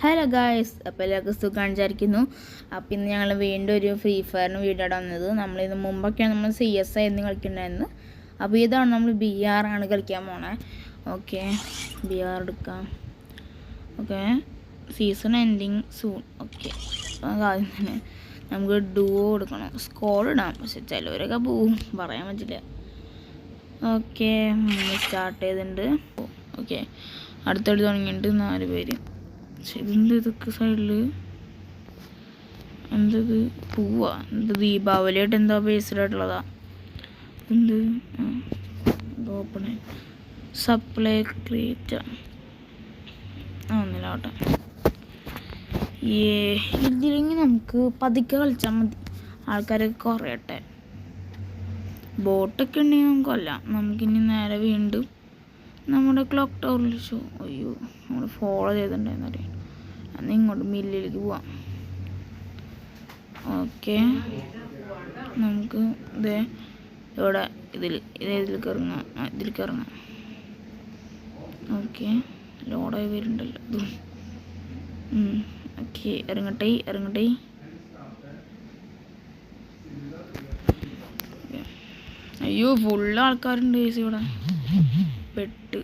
Hello guys, അപ്പോൾ എല്ലാവർക്കും സുഖം വിചാരിക്കുന്നു. അപ്പോൾ ഇന്ന് ഞങ്ങൾ വീണ്ടും ഒരു ഫ്രീ ഫയറിന് വീഡിയോ വന്നത്. നമ്മളിത് മുമ്പൊക്കെയാണ് നമ്മൾ CS ആയിരുന്നു കളിക്കുന്നുണ്ടായിരുന്നു. അപ്പോൾ ഇതാണ് നമ്മൾ BR ആണ് കളിക്കാൻ പോണേ. ഓക്കെ, BR എടുക്കാം. Okay, season ending soon. Okay, അപ്പോൾ ആദ്യം തന്നെ നമുക്ക് ഡുവോ എടുക്കണം. സ്കോഡ് ഇടാം, പക്ഷെ ചിലവരൊക്കെ പോവും, പറയാൻ പറ്റില്ല. ഓക്കെ, സ്റ്റാർട്ട് ചെയ്തിട്ടുണ്ട്. ഓക്കെ, അടുത്തടുത്ത് തുടങ്ങിയിട്ട് 4 പേര്. ഇതെന്ത് ഇതൊക്കെ സൈഡിൽ എന്തത് പൂവാ? എന്ത് ദീപാവലിയായിട്ട് എന്താ ബേസ്ഡായിട്ടുള്ളതാ? എന്ത് ഓപ്പണേ സപ്ലൈ ക്രിയേറ്റ് ഒന്നിലാവട്ടെ. ഇതിലെങ്കിൽ നമുക്ക് പതുക്കെ കളിച്ചാൽ മതി, ആൾക്കാരൊക്കെ കുറയട്ടെ. ബോട്ടൊക്കെ ഉണ്ടെങ്കിൽ നമുക്കല്ല. നമുക്കിനി നേരെ വീണ്ടും നമ്മുടെ ക്ലോക്ക് ടവറിൽ അയ്യോ നമ്മൾ ഫോളോ ചെയ്തിട്ടുണ്ടായിരുന്നറിയാം. അന്ന് ഇങ്ങോട്ട് മില്ലിലേക്ക് പോവാം. ഓക്കെ, നമുക്ക് ഇതേ ഇവിടെ ഇതിലേക്ക് ഇറങ്ങാം. ഇതിലേക്ക് ഇറങ്ങാം. ഓക്കെ, ലോഡായി വരുന്നുണ്ടല്ലോ ഇത്. ഓക്കെ, ഇറങ്ങട്ടെ. അയ്യോ, ഫുള്ള് ആൾക്കാരുണ്ട് ഇവിടെ. പെട്ട്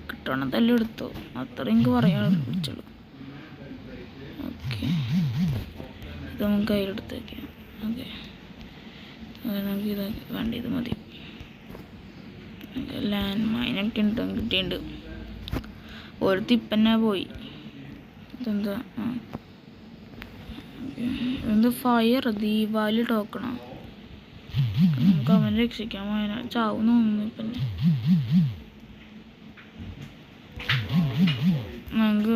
കിട്ടണം തല്ലി എടുത്തോ, അത്ര എനിക്ക് പറയാൻ വിളിച്ചുള്ളൂ. ഓക്കെ, ഇത് നമുക്ക് കയ്യിലെടുത്ത് വയ്ക്കാം. ഓക്കെ, നമുക്ക് ഇത് വേണ്ട, ഇത് മതി. ലാൻഡ് മൈനൊക്കെ ഉണ്ട്, കിട്ടിയിട്ടുണ്ട്. ഒരു തിപ്പന്നെ പോയി. ഇതെന്താ? എന്ത് ഫയർ ദീപാവലി ടോക്കണോ? നമുക്ക് അവനെ രക്ഷിക്കാൻ പോയാൽ ചാവും തോന്നുന്നു. ഇപ്പം നമുക്ക്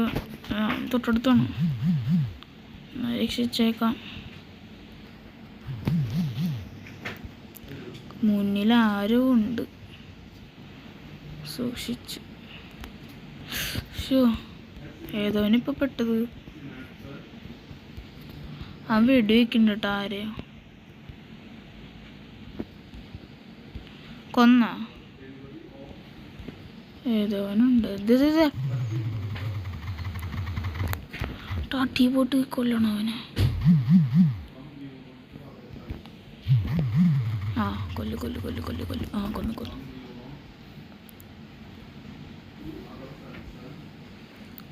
തൊട്ടടുത്താണ്, രക്ഷിച്ചേക്കാം. മുന്നിൽ ആരോ ഉണ്ട്, സൂക്ഷിച്ച്. ഏതോനിപ്പോൾ പെട്ടത്. ആ വെടി വെക്കുന്നുണ്ട് കേട്ടോ. ആരെയോ കൊന്ന ഏതോനുണ്ട്. ടാട്ടി പോട്ട് കൊല്ലണം അവനെ. ആ കൊല്ലു. ആ കൊന്നു.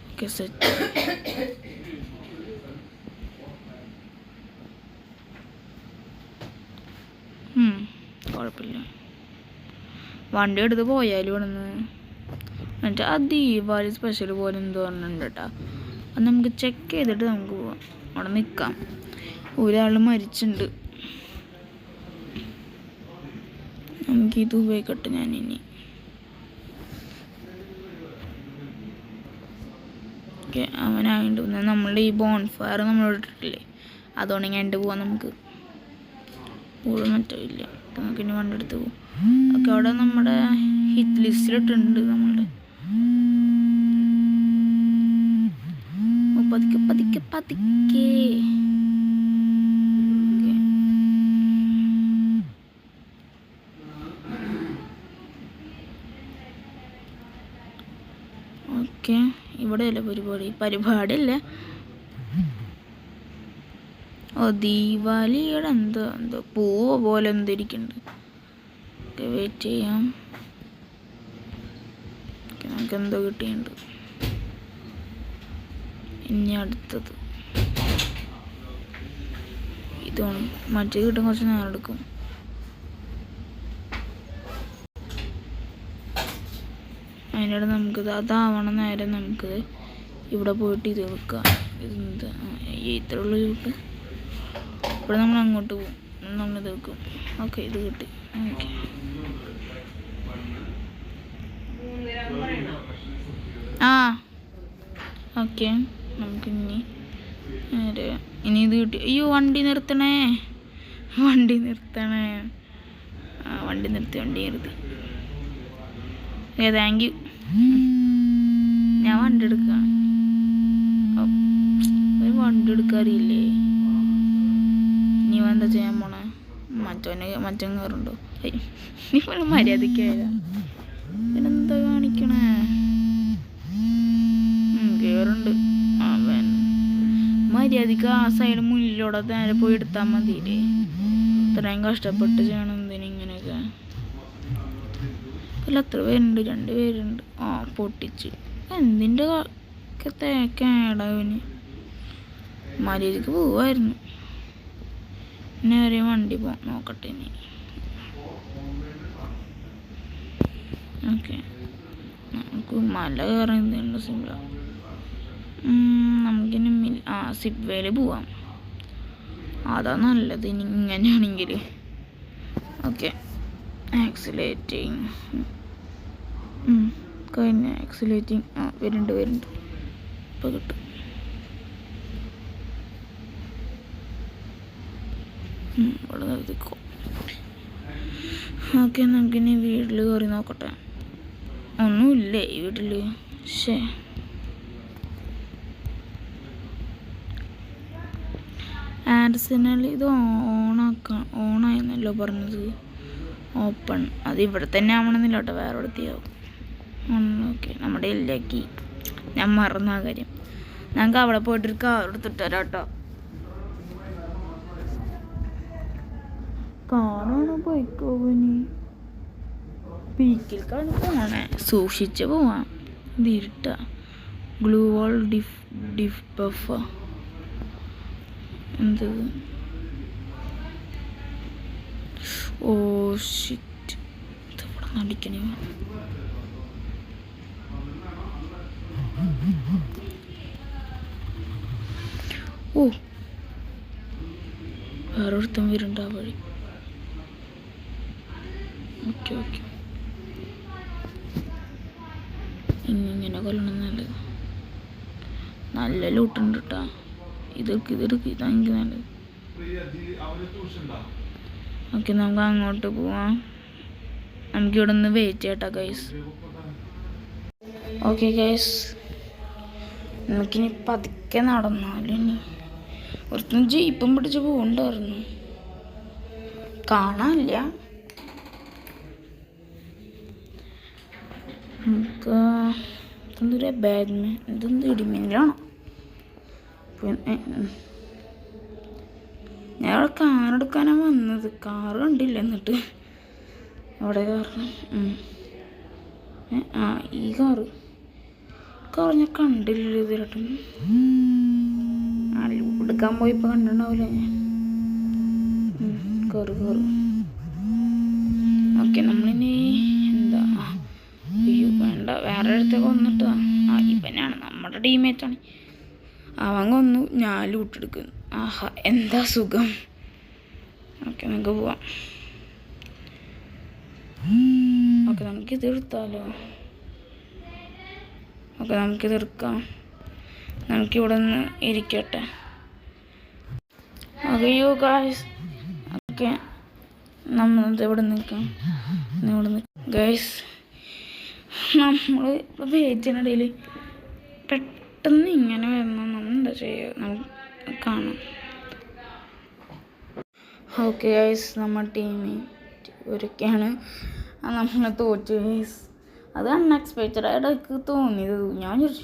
Okay, set. കുഴപ്പമില്ല, വണ്ടി എടുത്ത് പോയാലും ഇവിടുന്ന്. എന്നിട്ട് ആ ദീപാവലി സ്പെഷ്യൽ പോലെ എന്തോ പറഞ്ഞിട്ടുണ്ട് കേട്ടോ. അത് നമുക്ക് ചെക്ക് ചെയ്തിട്ട് നമുക്ക് പോവാം. അവിടെ നിൽക്കാം. ഒരാൾ മരിച്ചിട്ടുണ്ട്. നമുക്കിത് ഉപയോഗിക്കട്ടെ ഞാനിനി. ഓക്കെ, അവനായിട്ട് നമ്മളുടെ ഈ ബോൺഫയർ നമ്മൾ ഇട്ടിട്ടില്ലേ, അതുകൊണ്ട് ഞാൻ പോവാം. നമുക്ക് കൂടുതൽ മറ്റോ ഇല്ല, നമുക്ക് ഇനി വണ്ടി എടുത്ത് പോകും. ഓക്കെ, അവിടെ നമ്മുടെ ഹിറ്റ് ലിസ്റ്റിലിട്ടുണ്ട്. നമ്മളുടെ പതുക്കെ ഓക്കെ. ഇവിടെയല്ല പരിപാടിയല്ല. ഓ, ദീപാവലിയുടെ എന്തോ പൂവ് പോലെ എന്തിരിക്കുന്നുണ്ട്. ഓക്കെ, വെയിറ്റ് ചെയ്യാം. നമുക്ക് എന്തോ കിട്ടിയിട്ടുണ്ട്. ഇനി അടുത്തത് ഇതാണ്. മറ്റേ കിട്ടാൻ കുറച്ച് നേരം എടുക്കും. അതിനിടെ നമുക്കിത് അതാവണം നേരം നമുക്ക് ഇവിടെ പോയിട്ട് ഇത് വെക്കാം. ഇതെന്താ ഇത്ര ഉള്ളു കിട്ടും. ഇവിടെ നമ്മൾ അങ്ങോട്ട് പോകും, നമ്മളിത് വെക്കും. ഓക്കെ, ഇത് കിട്ടി. ഓക്കെ, ഓക്കെ, നമുക്കിനി ഇത് കിട്ടി. അയ്യോ, വണ്ടി നിർത്തണേ. വണ്ടി നിർത്തി. Thank you. ഞാൻ വണ്ടി എടുക്കാം. വണ്ടി എടുക്കാറില്ലേ? നീ എന്താ ചെയ്യാൻ പോണേ? മറ്റൻ കയറുണ്ടോ? നീ പോലെ മര്യാദയ്ക്കായ പിന്നെന്താ കാണിക്കണേ? മര്യാദക്ക് ആ സൈഡ് മുന്നിലൂടെ നേരെ പോയി എടുത്താൽ മതിയില്ലേ. ഇത്രയും കഷ്ടപ്പെട്ട് ചെയ്യണം എന്തിനിങ്ങനെയൊക്കെ. അല്ല എത്ര പേരുണ്ട്? 2 പേരുണ്ട്. ആ പൊട്ടിച്ച് എന്തിൻ്റെ കേടാവിന്. മര്യാദക്ക് പോവായിരുന്നു. നേരെ വണ്ടി നോക്കട്ടെ ഇനി. ഓക്കെ നമുക്ക് മല കയറുന്നുണ്ട് സിംല. നമുക്കിനി സിബ്വേയിൽ പോവാം. അതാ നല്ലത് ഇനി ഇങ്ങനെയാണെങ്കിൽ. ഓക്കെ ആക്സിലേറ്റിങ് കഴിഞ്ഞ ആക്സിലേറ്റിങ് വരുന്നുണ്ട് ഇപ്പോൾ കിട്ടും. ഇവിടെ നിർത്തിക്കോ. ഓക്കെ നമുക്കിനി വീട്ടിൽ കയറി നോക്കട്ടെ. ഒന്നുമില്ലേ ഈ വീട്ടിൽ? ശേ ആർസെനൽ ഇത് ഓണായെന്നല്ലോ പറഞ്ഞത്. ഓപ്പൺ അത് ഇവിടെ തന്നെ ആവണമെന്നില്ല കേട്ടോ, വേറെ എവിടത്തെയാവും. ഓക്കെ നമ്മുടെ ഇല്ലാക്കി ഞാൻ മറന്ന ആ കാര്യം. ഞങ്ങൾക്ക് അവിടെ പോയിട്ടൊരു കാർ എടുത്തിട്ട് തരാം കേട്ടോ. കാറാണോ പോയിക്കോനി? പീക്കിൽക്കാണ് പോണേ, സൂക്ഷിച്ച് പോവാം. ഇതിരുട്ട ഗ്ലൂ വാൾ ഡിഫ് ബഫ എന്ത്? ഓ ഷിറ്റ്, ഇവിടെ നടിക്കണേ. ഓ വേറൊരുത്തം വരുന്നുണ്ട് ആ വഴി. ഓക്കെ ഓക്കെ ഇങ്ങനെ കൊല്ലണം. നല്ല ലൂട്ടുണ്ട് കേട്ടോ. ഇതെടുക്ക് ഇതാ എനിക്ക് നല്ലത്. ഓക്കെ നമുക്ക് അങ്ങോട്ട് പോവാം. നമുക്കിവിടെ നിന്ന് വെയിറ്റ് ചെയ്യട്ടോ ഗൈസ്. ഓക്കെ ഗൈസ് നമുക്കിനി പതുക്കെ നടന്നാലും ഇനി ഒരുത്തും ജീപ്പും പിടിച്ച് പോകണ്ടായിരുന്നു. കാണാനില്ല. നമുക്ക് എന്തൊരു ബാഡ്മിൻ ഇതെന്ത് ഇടിമീനിലാണോ? പിന്നെ ഞാൻ അവിടെ കാറെടുക്കാനാണ് വന്നത്. കാറ് കണ്ടില്ല. എന്നിട്ട് അവിടെ കാറ് ഈ കാറ് ഞാൻ കണ്ടില്ല ഇതിലായിട്ടും. എടുക്കാൻ പോയിപ്പോൾ കണ്ടിട്ടുണ്ടാവില്ല ഞാൻ. കയറ്. ഓക്കെ നമ്മളിനി എന്താ അയ്യോ വേണ്ട, വേറെ അടുത്തേക്ക് വന്നിട്ടാ. ഇവനാണ് നമ്മുടെ ടീമേറ്റാണ്. അവൻ കൊന്നു, ഞാൻ ലൂട്ടെടുക്കുന്നു. ആഹാ എന്താ സുഖം. ഓക്കെ നമുക്ക് പോവാം. ഓക്കെ നമുക്കിത് എടുത്താലോ? ഓക്കെ നമുക്കിത് എടുക്കാം. നമുക്കിവിടെ നിന്ന് ഇരിക്കട്ടെ. അയ്യോ ഗായ്സ്. ഓക്കെ നമ്മളിത് ഇവിടെ നിൽക്കാം. ഗൈസ് നമ്മൾ ഇപ്പോൾ വെയിറ്റിനിടയിൽ പെട്ടെന്ന് ഇങ്ങനെ വരണം. നമ്മളെന്താ ചെയ്യുക? നമുക്ക് കാണാം. ഓക്കെ ഗൈസ് നമ്മൾ ടീമേറ്റ് ഒരൊക്കെയാണ് നമ്മളെ തോറ്റു ഗൈസ്. അത് അൺഎക്സ്പെക്റ്റഡായിട്ട് എനിക്ക് തോന്നിയത്. ഞാൻ ചോദിച്ചു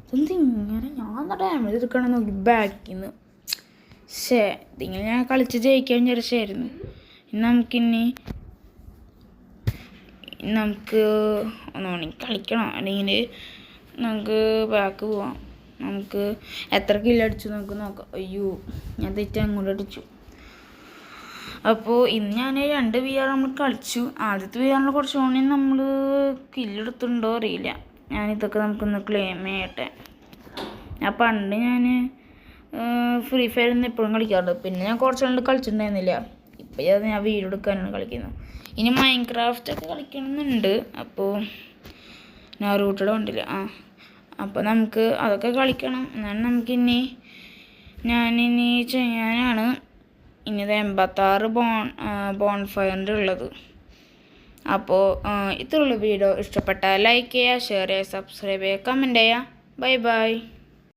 ഇതെന്ത് ഇങ്ങനെ, ഞാൻ ഡാമേജ് എടുക്കണം നോക്കി ബാക്കിൽ നിന്ന്. ഇതിങ്ങനെ ഞാൻ കളിച്ച് ജയിക്കാൻ വിചാരിച്ചായിരുന്നു. നമുക്ക് ഒന്നുകൂടി കളിക്കണം. അല്ലെങ്കിൽ നമുക്ക് ബാക്ക് പോവാം. നമുക്ക് എത്ര കില്ലടിച്ചു നമുക്ക് നോക്കാം. അയ്യോ ഞാൻ തെറ്റി അങ്ങോട്ട് അടിച്ചു. അപ്പോൾ ഇന്ന് ഞാൻ 2 VR നമ്മൾ കളിച്ചു. ആദ്യത്തെ VRൽ കുറച്ചുകൂടി നമ്മൾ കില്ലെടുത്തിട്ടുണ്ടോ അറിയില്ല. ഞാനിതൊക്കെ നമുക്കൊന്ന് ക്ലെയിം ചെയ്യട്ടെ. പണ്ട് ഞാൻ ഫ്രീ ഫയർ ഒന്നും എപ്പോഴും കളിക്കാറുണ്ട്. പിന്നെ ഞാൻ കുറച്ചുകൊണ്ട് കളിച്ചിട്ടുണ്ടായിരുന്നില്ല. ഇപ്പം ഞാൻ വീഡിയോ എടുക്കാനാണ് കളിക്കുന്നത്. ഇനി മൈൻക്രാഫ്റ്റ് ഒക്കെ കളിക്കണമെന്നുണ്ട്. അപ്പോൾ ഞാൻ റൂട്ടഡ് കണ്ടില്ല. അപ്പോൾ നമുക്ക് അതൊക്കെ കളിക്കണം. എന്നാലും നമുക്കിനി ഞാനിനി ചെയ്യാനാണ് ഇനിയത് 86 ബോൺഫയറിൻ്റെ ഉള്ളത്. അപ്പോൾ ഇത്രയുള്ള വീഡിയോ ഇഷ്ടപ്പെട്ടാൽ ലൈക്ക് ചെയ്യുക, ഷെയർ ചെയ്യുക, സബ്സ്ക്രൈബ് ചെയ്യുക, കമൻറ്റ് ചെയ്യുക. Bye bye.